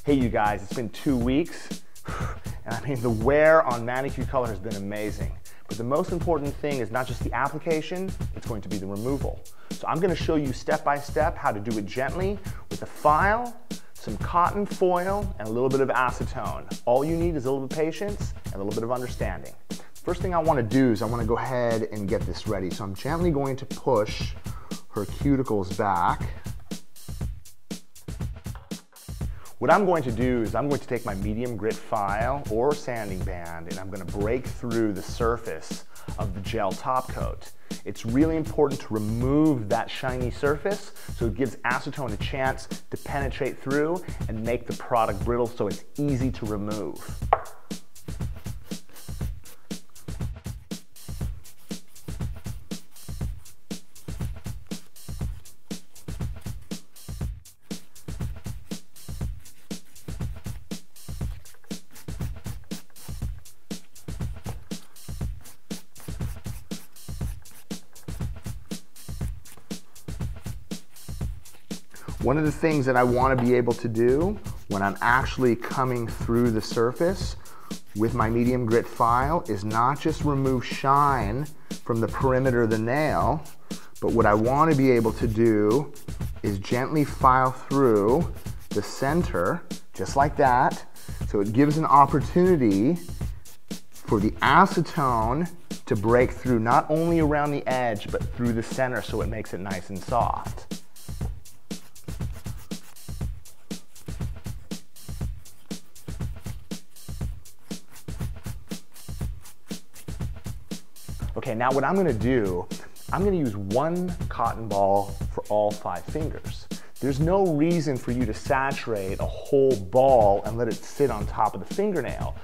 Hey you guys, it's been 2 weeks, and I mean the wear on Manicure Color has been amazing. But the most important thing is not just the application, it's going to be the removal. So I'm going to show you step by step how to do it gently with a file, some cotton foil, and a little bit of acetone. All you need is a little bit of patience and a little bit of understanding. First thing I want to do is I want to go ahead and get this ready. So I'm gently going to push her cuticles back. What I'm going to do is I'm going to take my medium grit file or sanding band and I'm going to break through the surface of the gel top coat. It's really important to remove that shiny surface so it gives acetone a chance to penetrate through and make the product brittle so it's easy to remove. One of the things that I want to be able to do when I'm actually coming through the surface with my medium grit file is not just remove shine from the perimeter of the nail, but what I want to be able to do is gently file through the center, just like that, so it gives an opportunity for the acetone to break through not only around the edge, but through the center so it makes it nice and soft. Okay, now what I'm going to do, I'm going to use one cotton ball for all 5 fingers. There's no reason for you to saturate a whole ball and let it sit on top of the fingernail.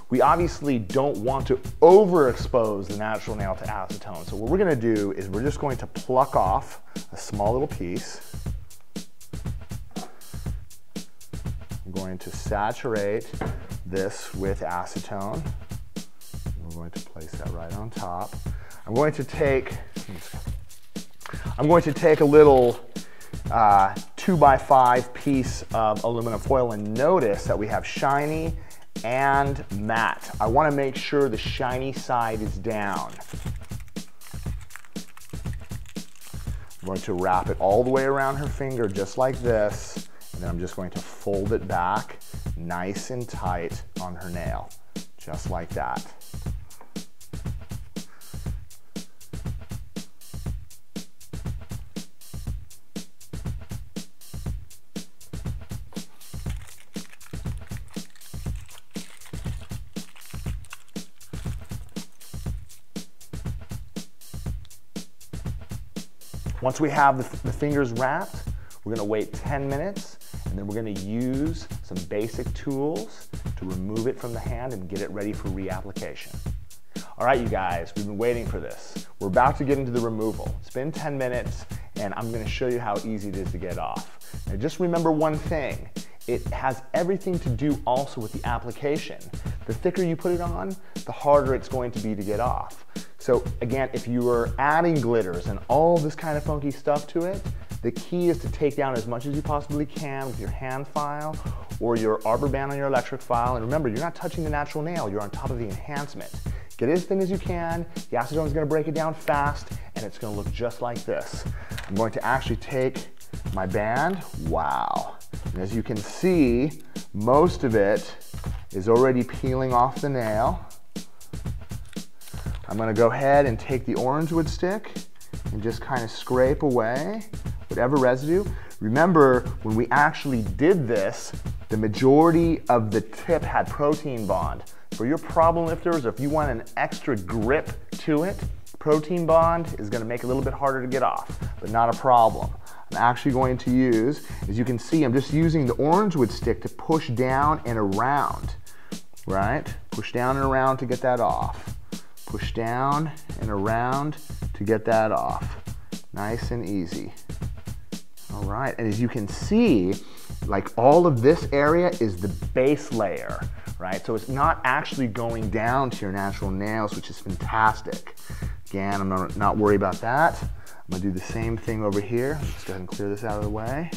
We obviously don't want to overexpose the natural nail to acetone. So what we're going to do is we're just going to pluck off a small little piece. I'm going to saturate this with acetone. We're going to place that right on top. I'm going to take a little 2x5 piece of aluminum foil and notice that we have shiny and matte. I want to make sure the shiny side is down. I'm going to wrap it all the way around her finger just like this, and then I'm just going to fold it back nice and tight on her nail, just like that. Once we have the fingers wrapped, we're going to wait 10 minutes and then we're going to use some basic tools to remove it from the hand and get it ready for reapplication. All right, you guys, we've been waiting for this. We're about to get into the removal. It's been 10 minutes and I'm going to show you how easy it is to get off. Now just remember one thing. It has everything to do also with the application. The thicker you put it on, the harder it's going to be to get off. So again, if you are adding glitters and all this kind of funky stuff to it, the key is to take down as much as you possibly can with your hand file or your arbor band on your electric file. And remember, you're not touching the natural nail, you're on top of the enhancement. Get it as thin as you can, the acetone is going to break it down fast, and it's going to look just like this. I'm going to actually take my band, wow. And as you can see, most of it is already peeling off the nail. I'm going to go ahead and take the orange wood stick and just kind of scrape away whatever residue. Remember, when we actually did this, the majority of the tip had protein bond. For your problem lifters, if you want an extra grip to it, protein bond is going to make it a little bit harder to get off, but not a problem. I'm actually going to use, as you can see, I'm just using the orange wood stick to push down and around, right? Push down and around to get that off. Push down and around to get that off. Nice and easy. All right, and as you can see, like all of this area is the base layer, right? So it's not actually going down to your natural nails, which is fantastic. Again, I'm not worried about that. I'm gonna do the same thing over here. Let's go ahead and clear this out of the way.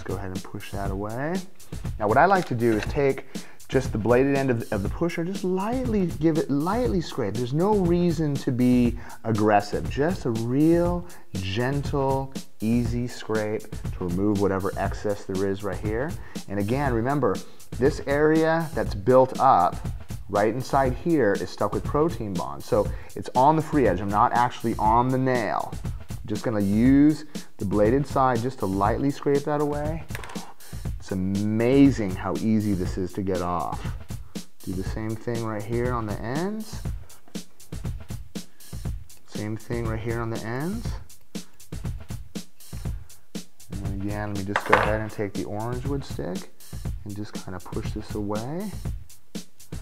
go ahead and push that away. Now what I like to do is take just the bladed end of the pusher, just lightly scrape. There's no reason to be aggressive, just a real gentle, easy scrape to remove whatever excess there is right here. And again, remember, this area that's built up right inside here is stuck with protein bonds. So it's on the free edge. I'm not actually on the nail. I'm just gonna use the bladed side just to lightly scrape that away. It's amazing how easy this is to get off. Do the same thing right here on the ends. Same thing right here on the ends. And then again, let me just go ahead and take the orange wood stick and just kind of push this away.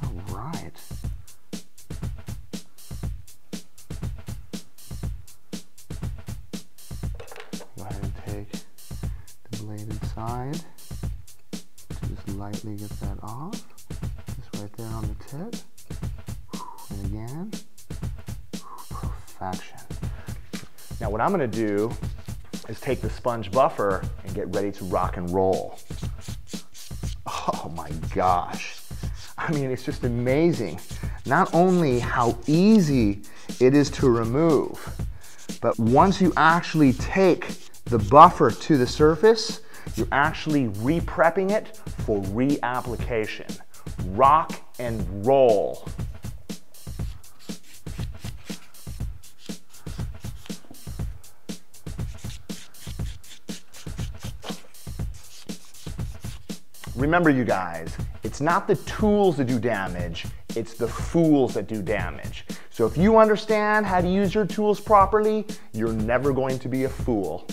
All right. Go ahead and take the bladed side. Just lightly get that off. Just right there on the tip. And again. Perfection. Now what I'm going to do is take the sponge buffer and get ready to rock and roll. Oh my gosh. I mean, it's just amazing. Not only how easy it is to remove, but once you actually take the buffer to the surface, you're actually re-prepping it for reapplication. Rock and roll. Remember, you guys, it's not the tools that do damage, it's the fools that do damage. So if you understand how to use your tools properly, you're never going to be a fool.